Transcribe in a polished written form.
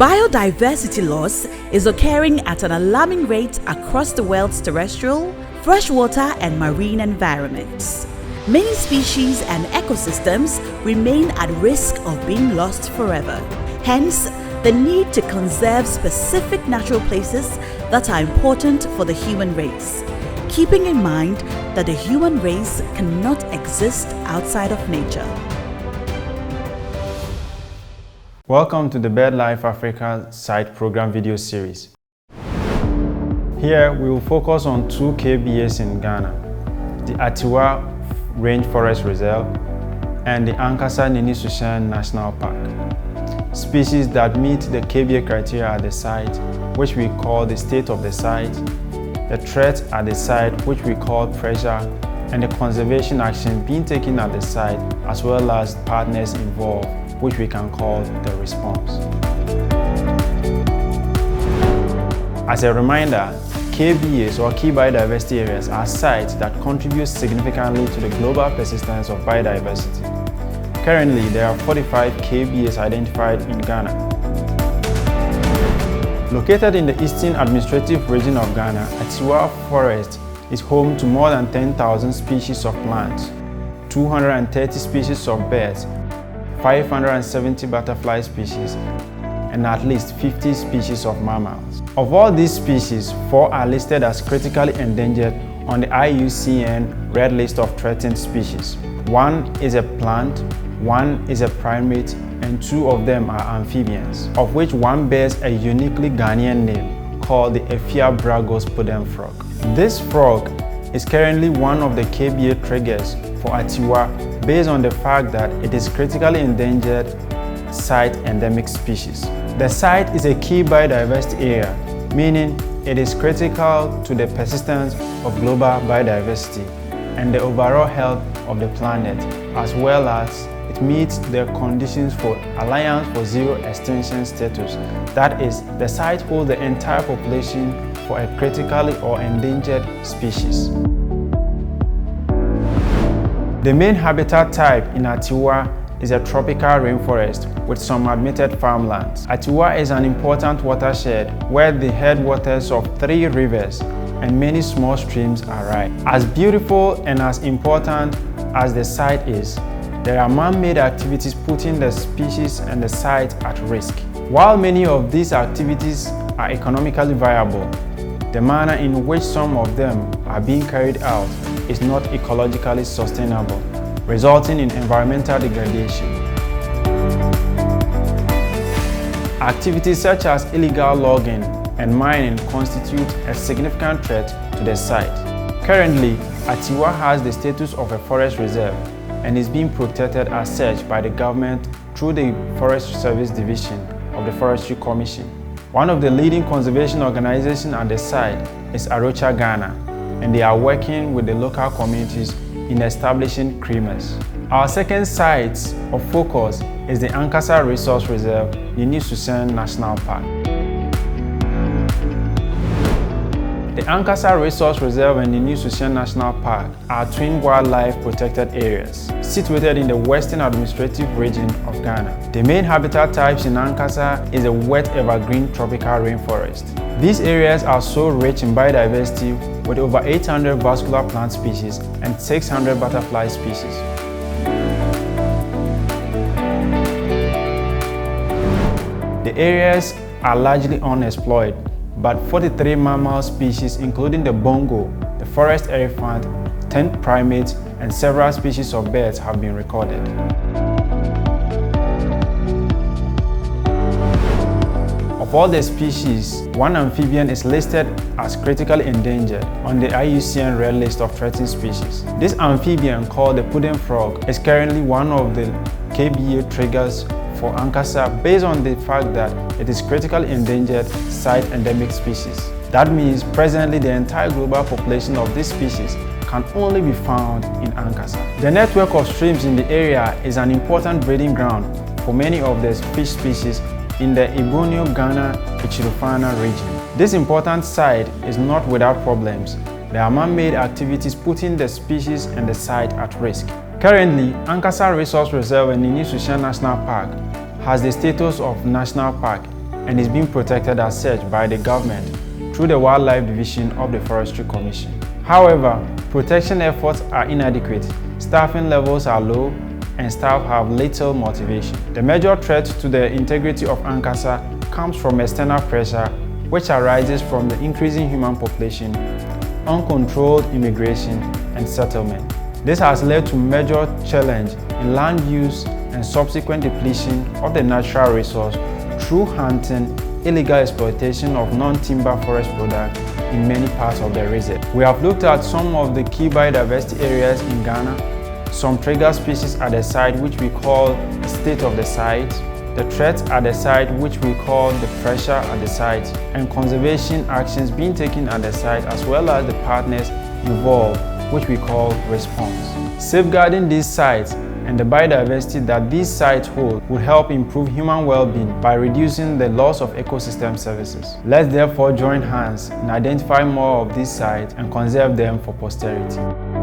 Biodiversity loss is occurring at an alarming rate across the world's terrestrial, freshwater, and marine environments. Many species and ecosystems remain at risk of being lost forever. Hence, the need to conserve specific natural places that are important for the human race, keeping in mind that the human race cannot exist outside of nature. Welcome to the BirdLife Africa Site Program video series. Here we will focus on two KBAs in Ghana, the Atewa Rainforest Reserve and the Ankasa-Nini-Suhien National Park. Species that meet the KBA criteria at the site, which we call the state of the site, the threat at the site, which we call pressure, and the conservation action being taken at the site, as well as partners involved, which we can call the response. As a reminder, KBAs or key biodiversity areas are sites that contribute significantly to the global persistence of biodiversity. Currently, there are 45 KBAs identified in Ghana. Located in the Eastern Administrative Region of Ghana, Atewa Forest is home to more than 10,000 species of plants, 230 species of birds, 570 butterfly species, and at least 50 species of mammals. Of all these species, 4 are listed as critically endangered on the IUCN Red List of Threatened Species. 1 is a plant, 1 is a primate, and 2 of them are amphibians, of which 1 bears a uniquely Ghanaian name called the Ephia bragos pudding frog. This frog is currently one of the KBA triggers for Atewa based on the fact that it is critically endangered site endemic species. The site is a key biodiversity area, meaning it is critical to the persistence of global biodiversity and the overall health of the planet, as well as it meets the conditions for Alliance for Zero Extinction status. That is, the site holds the entire population for a critically or endangered species. The main habitat type in Atewa is a tropical rainforest with some admitted farmlands. Atewa is an important watershed where the headwaters of 3 rivers and many small streams arise. As beautiful and as important as the site is, there are man-made activities putting the species and the site at risk. While many of these activities are economically viable, the manner in which some of them are being carried out is not ecologically sustainable, resulting in environmental degradation. Activities such as illegal logging and mining constitute a significant threat to the site. Currently, Atewa has the status of a forest reserve and is being protected as such by the government through the Forest Service Division of the Forestry Commission. One of the leading conservation organizations at the site is Arocha Ghana, and they are working with the local communities in establishing creamers. Our second site of focus is the Ankasa Resource Reserve, Nini-Suhien National Park. The Ankasa Resource Reserve and Nini-Suhien National Park are twin wildlife protected areas situated in the Western Administrative Region of Ghana. The main habitat types in Ankasa is a wet evergreen tropical rainforest. These areas are so rich in biodiversity with over 800 vascular plant species and 600 butterfly species. The areas are largely unexplored, but 43 mammal species including the bongo, the forest elephant, 10 primates, and several species of birds have been recorded. Of all the species, 1 amphibian is listed as critically endangered on the IUCN Red List of Threatened Species. This amphibian, called the pudding frog, is currently one of the KBA triggers for Ankasa based on the fact that it is critically endangered site endemic species. That means presently the entire global population of this species can only be found in Ankasa. The network of streams in the area is an important breeding ground for many of the fish species in the Ibonio-Ghana-Ichirufana region. This important site is not without problems. There are man-made activities putting the species and the site at risk. Currently, Ankasa Resource Reserve and Nini-Suhien National Park has the status of national park and is being protected as such by the government through the Wildlife Division of the Forestry Commission. However, protection efforts are inadequate, staffing levels are low, and staff have little motivation. The major threat to the integrity of Ankasa comes from external pressure, which arises from the increasing human population, uncontrolled immigration, and settlement. This has led to major challenge in land use and subsequent depletion of the natural resource through hunting, illegal exploitation of non-timber forest products in many parts of the reserve. We have looked at some of the key biodiversity areas in Ghana, some trigger species at the site which we call the state of the site, the threats at the site which we call the pressure at the site, and conservation actions being taken at the site, as well as the partners involved which we call response. Safeguarding these sites and the biodiversity that these sites hold would help improve human well-being by reducing the loss of ecosystem services. Let's therefore join hands and identify more of these sites and conserve them for posterity.